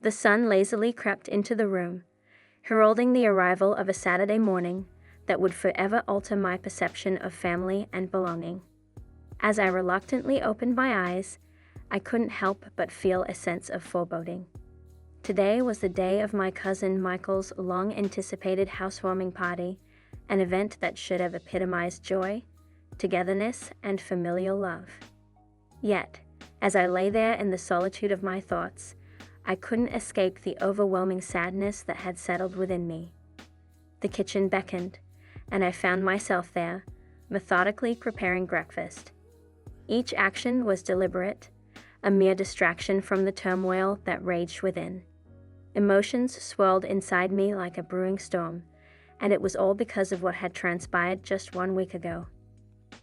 The sun lazily crept into the room, heralding the arrival of a Saturday morning that would forever alter my perception of family and belonging. As I reluctantly opened my eyes, I couldn't help but feel a sense of foreboding. Today was the day of my cousin Michael's long-anticipated housewarming party, an event that should have epitomized joy, togetherness, and familial love. Yet, as I lay there in the solitude of my thoughts, I couldn't escape the overwhelming sadness that had settled within me. The kitchen beckoned, and I found myself there, methodically preparing breakfast. Each action was deliberate, a mere distraction from the turmoil that raged within. Emotions swirled inside me like a brewing storm, and it was all because of what had transpired just 1 week ago.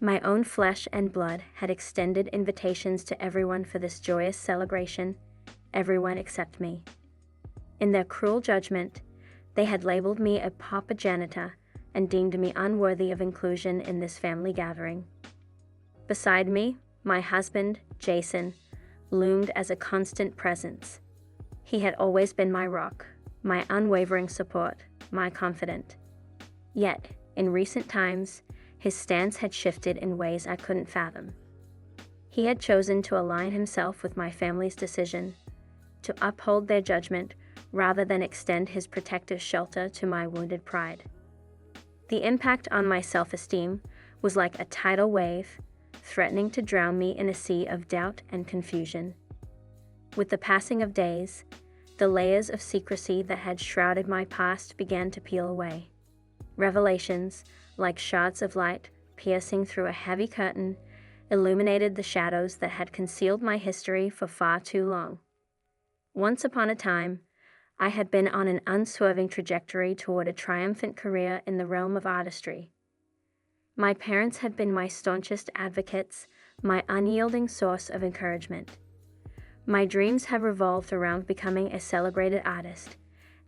My own flesh and blood had extended invitations to everyone for this joyous celebration, everyone except me. In their cruel judgment, they had labeled me a Papa Janitor and deemed me unworthy of inclusion in this family gathering. Beside me, my husband, Jason, loomed as a constant presence. He had always been my rock, my unwavering support, my confidant. Yet, in recent times, his stance had shifted in ways I couldn't fathom. He had chosen to align himself with my family's decision, to uphold their judgment rather than extend his protective shelter to my wounded pride. The impact on my self-esteem was like a tidal wave, threatening to drown me in a sea of doubt and confusion. With the passing of days, the layers of secrecy that had shrouded my past began to peel away. Revelations, like shards of light piercing through a heavy curtain, illuminated the shadows that had concealed my history for far too long. Once upon a time, I had been on an unswerving trajectory toward a triumphant career in the realm of artistry. My parents had been my staunchest advocates, my unyielding source of encouragement. My dreams had revolved around becoming a celebrated artist,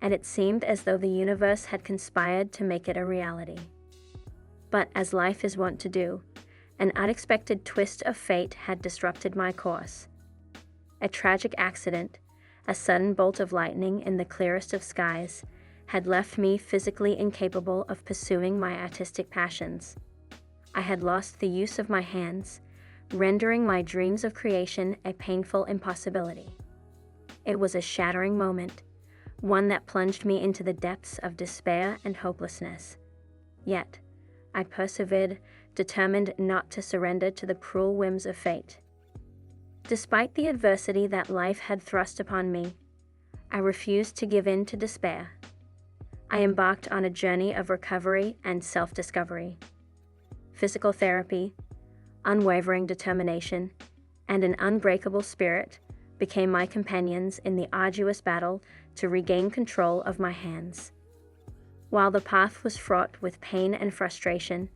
and it seemed as though the universe had conspired to make it a reality. But as life is wont to do, an unexpected twist of fate had disrupted my course. A tragic accident, a sudden bolt of lightning in the clearest of skies, had left me physically incapable of pursuing my artistic passions. I had lost the use of my hands, rendering my dreams of creation a painful impossibility. It was a shattering moment, one that plunged me into the depths of despair and hopelessness. Yet, I persevered, determined not to surrender to the cruel whims of fate. Despite the adversity that life had thrust upon me, I refused to give in to despair. I embarked on a journey of recovery and self-discovery. Physical therapy, unwavering determination, and an unbreakable spirit became my companions in the arduous battle to regain control of my hands. While the path was fraught with pain and frustration,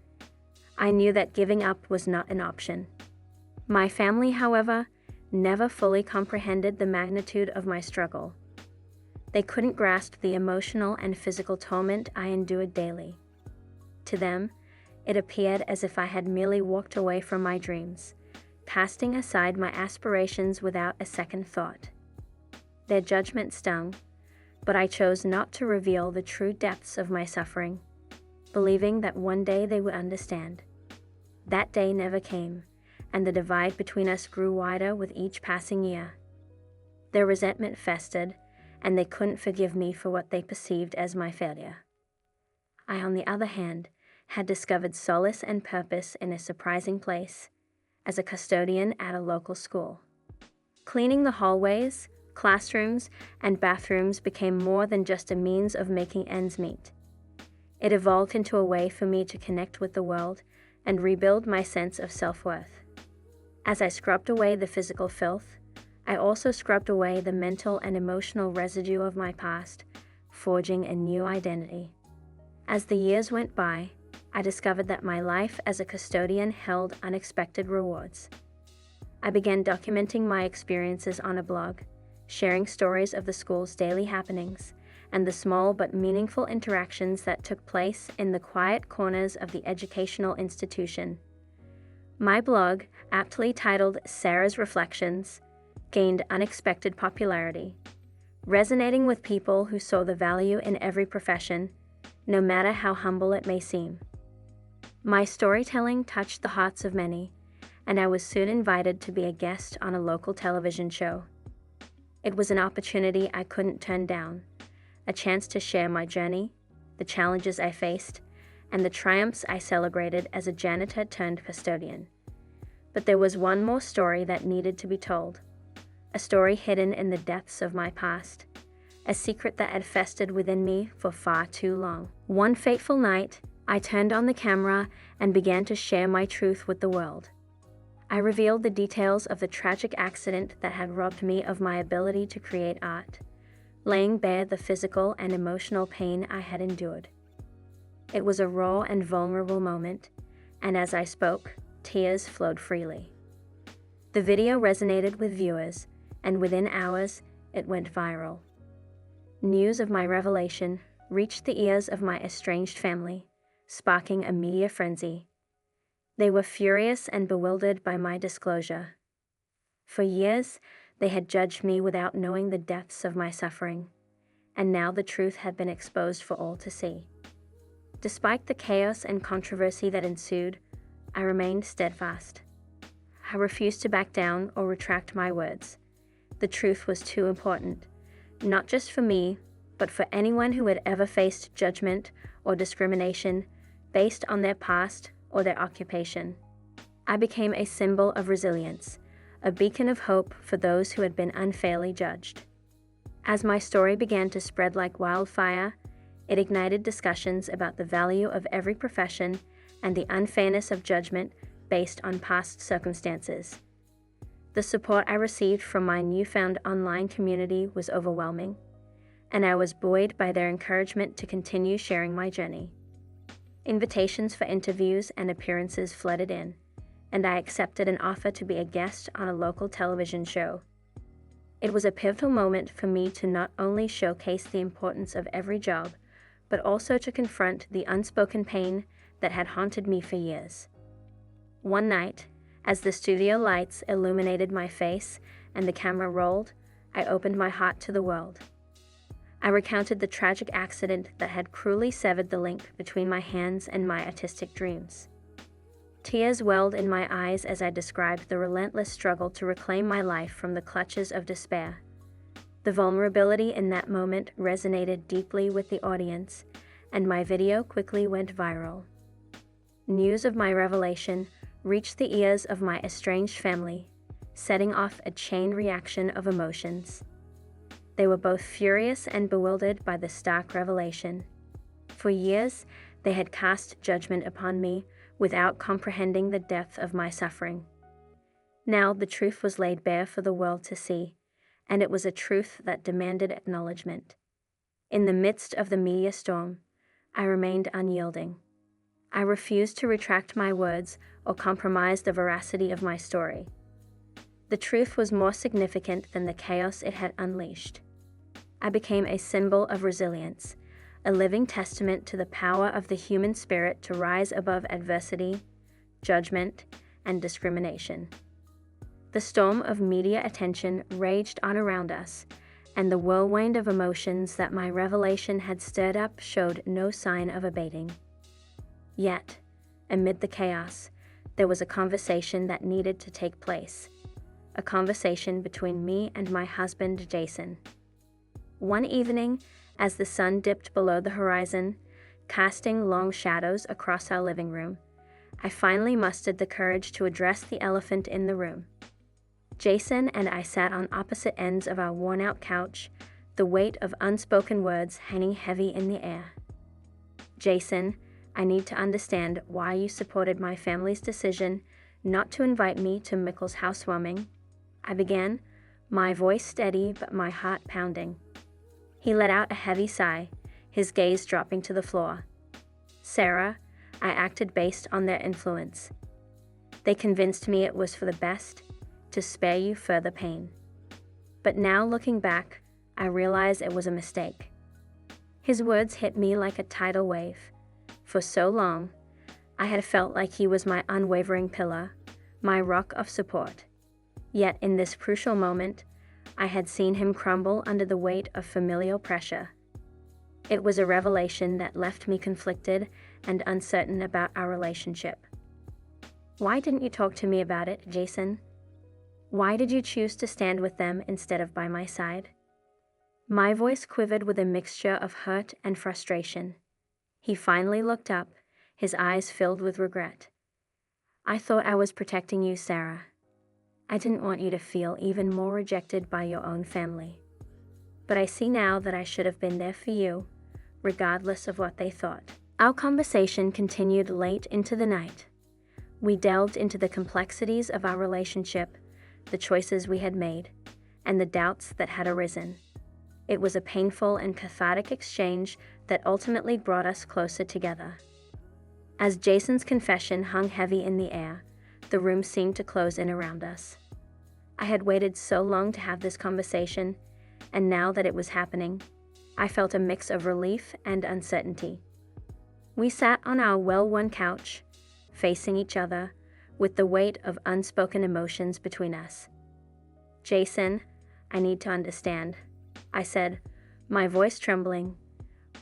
I knew that giving up was not an option. My family, however, never fully comprehended the magnitude of my struggle. They couldn't grasp the emotional and physical torment I endured daily. To them, it appeared as if I had merely walked away from my dreams, casting aside my aspirations without a second thought. Their judgment stung, but I chose not to reveal the true depths of my suffering, believing that one day they would understand. That day never came, and the divide between us grew wider with each passing year. Their resentment festered, and they couldn't forgive me for what they perceived as my failure. I, on the other hand, had discovered solace and purpose in a surprising place, as a custodian at a local school. Cleaning the hallways, classrooms, and bathrooms became more than just a means of making ends meet. It evolved into a way for me to connect with the world and rebuild my sense of self-worth. As I scrubbed away the physical filth, I also scrubbed away the mental and emotional residue of my past, forging a new identity. As the years went by, I discovered that my life as a custodian held unexpected rewards. I began documenting my experiences on a blog, sharing stories of the school's daily happenings, and the small but meaningful interactions that took place in the quiet corners of the educational institution. My blog, aptly titled Sarah's Reflections, gained unexpected popularity, resonating with people who saw the value in every profession, no matter how humble it may seem. My storytelling touched the hearts of many, and I was soon invited to be a guest on a local television show. It was an opportunity I couldn't turn down, a chance to share my journey, the challenges I faced, and the triumphs I celebrated as a janitor turned custodian. But there was one more story that needed to be told, a story hidden in the depths of my past, a secret that had festered within me for far too long. One fateful night, I turned on the camera and began to share my truth with the world. I revealed the details of the tragic accident that had robbed me of my ability to create art, laying bare the physical and emotional pain I had endured. It was a raw and vulnerable moment, and as I spoke, tears flowed freely. The video resonated with viewers, and within hours, it went viral. News of my revelation reached the ears of my estranged family, sparking a media frenzy. They were furious and bewildered by my disclosure. For years, they had judged me without knowing the depths of my suffering, and now the truth had been exposed for all to see. Despite the chaos and controversy that ensued, I remained steadfast. I refused to back down or retract my words. The truth was too important, not just for me, but for anyone who had ever faced judgment or discrimination based on their past or their occupation. I became a symbol of resilience, a beacon of hope for those who had been unfairly judged. As my story began to spread like wildfire, it ignited discussions about the value of every profession and the unfairness of judgment based on past circumstances. The support I received from my newfound online community was overwhelming, and I was buoyed by their encouragement to continue sharing my journey. Invitations for interviews and appearances flooded in, and I accepted an offer to be a guest on a local television show. It was a pivotal moment for me to not only showcase the importance of every job, but also to confront the unspoken pain that had haunted me for years. One night, as the studio lights illuminated my face and the camera rolled, I opened my heart to the world. I recounted the tragic accident that had cruelly severed the link between my hands and my artistic dreams. Tears welled in my eyes as I described the relentless struggle to reclaim my life from the clutches of despair. The vulnerability in that moment resonated deeply with the audience, and my video quickly went viral. News of my revelation reached the ears of my estranged family, setting off a chain reaction of emotions. They were both furious and bewildered by the stark revelation. For years, they had cast judgment upon me without comprehending the depth of my suffering. Now the truth was laid bare for the world to see, and it was a truth that demanded acknowledgement. In the midst of the media storm, I remained unyielding. I refused to retract my words or compromise the veracity of my story. The truth was more significant than the chaos it had unleashed. I became a symbol of resilience, a living testament to the power of the human spirit to rise above adversity, judgment, and discrimination. The storm of media attention raged on around us, and the whirlwind of emotions that my revelation had stirred up showed no sign of abating. Yet, amid the chaos, there was a conversation that needed to take place, a conversation between me and my husband, Jason. One evening, as the sun dipped below the horizon, casting long shadows across our living room, I finally mustered the courage to address the elephant in the room. Jason and I sat on opposite ends of our worn-out couch, the weight of unspoken words hanging heavy in the air. Jason, I need to understand why you supported my family's decision not to invite me to Mickle's housewarming, I began, my voice steady but my heart pounding. He let out a heavy sigh, his gaze dropping to the floor. Sarah, I acted based on their influence. They convinced me it was for the best, to spare you further pain. But now looking back, I realize it was a mistake. His words hit me like a tidal wave. For so long, I had felt like he was my unwavering pillar, my rock of support. Yet in this crucial moment, I had seen him crumble under the weight of familial pressure. It was a revelation that left me conflicted and uncertain about our relationship. Why didn't you talk to me about it, Jason? Why did you choose to stand with them instead of by my side? My voice quivered with a mixture of hurt and frustration. He finally looked up, his eyes filled with regret. I thought I was protecting you, Sarah. I didn't want you to feel even more rejected by your own family. But I see now that I should have been there for you, regardless of what they thought. Our conversation continued late into the night. We delved into the complexities of our relationship, the choices we had made, and the doubts that had arisen. It was a painful and cathartic exchange that ultimately brought us closer together. As Jason's confession hung heavy in the air, the room seemed to close in around us. I had waited so long to have this conversation, and now that it was happening, I felt a mix of relief and uncertainty. We sat on our well-worn couch, facing each other, with the weight of unspoken emotions between us. Jason, I need to understand, I said, my voice trembling,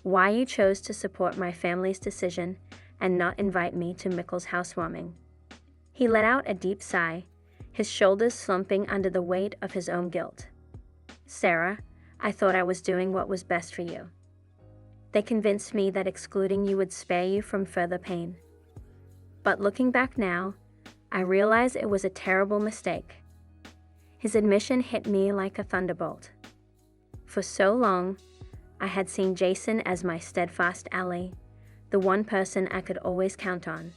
why you chose to support my family's decision and not invite me to Mikkel's housewarming. He let out a deep sigh, his shoulders slumping under the weight of his own guilt. Sarah, I thought I was doing what was best for you. They convinced me that excluding you would spare you from further pain. But looking back now, I realize it was a terrible mistake. His admission hit me like a thunderbolt. For so long, I had seen Jason as my steadfast ally, the one person I could always count on.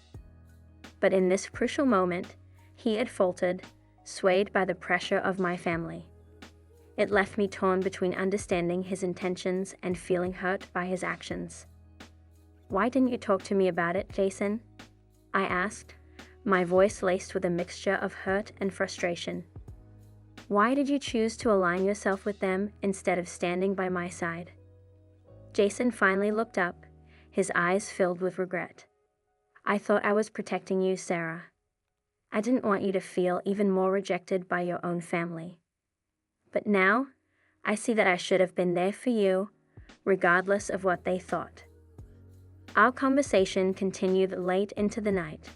But in this crucial moment, he had faltered, swayed by the pressure of my family. It left me torn between understanding his intentions and feeling hurt by his actions. Why didn't you talk to me about it, Jason? I asked, my voice laced with a mixture of hurt and frustration. Why did you choose to align yourself with them instead of standing by my side? Jason finally looked up, his eyes filled with regret. I thought I was protecting you, Sarah. I didn't want you to feel even more rejected by your own family. But now, I see that I should have been there for you, regardless of what they thought. Our conversation continued late into the night,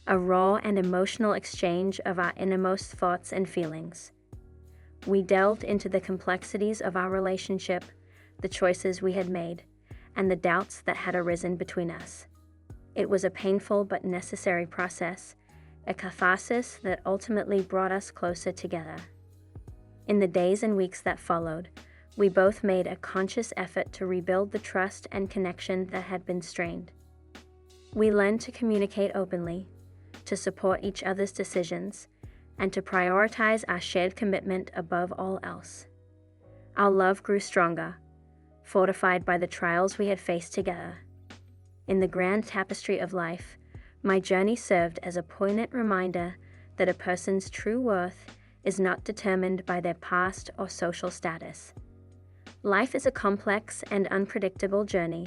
a raw and emotional exchange of our innermost thoughts and feelings. We delved into the complexities of our relationship, the choices we had made, and the doubts that had arisen between us. It was a painful but necessary process, a catharsis that ultimately brought us closer together. In the days and weeks that followed, we both made a conscious effort to rebuild the trust and connection that had been strained. We learned to communicate openly, to support each other's decisions, and to prioritize our shared commitment above all else. Our love grew stronger, fortified by the trials we had faced together. In the grand tapestry of life, my journey served as a poignant reminder that a person's true worth is not determined by their past or social status. Life is a complex and unpredictable journey,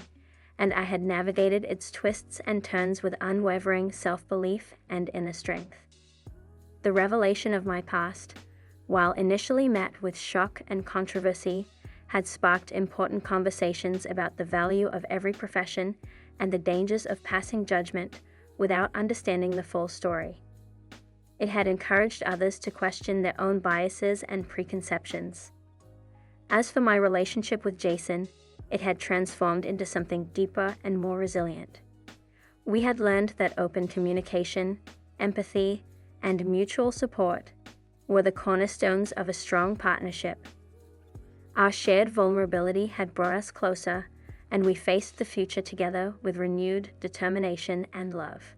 and I had navigated its twists and turns with unwavering self-belief and inner strength. The revelation of my past, while initially met with shock and controversy, had sparked important conversations about the value of every profession and the dangers of passing judgment without understanding the full story. It had encouraged others to question their own biases and preconceptions. As for my relationship with Jason, it had transformed into something deeper and more resilient. We had learned that open communication, empathy, and mutual support were the cornerstones of a strong partnership. Our shared vulnerability had brought us closer, and we faced the future together with renewed determination and love.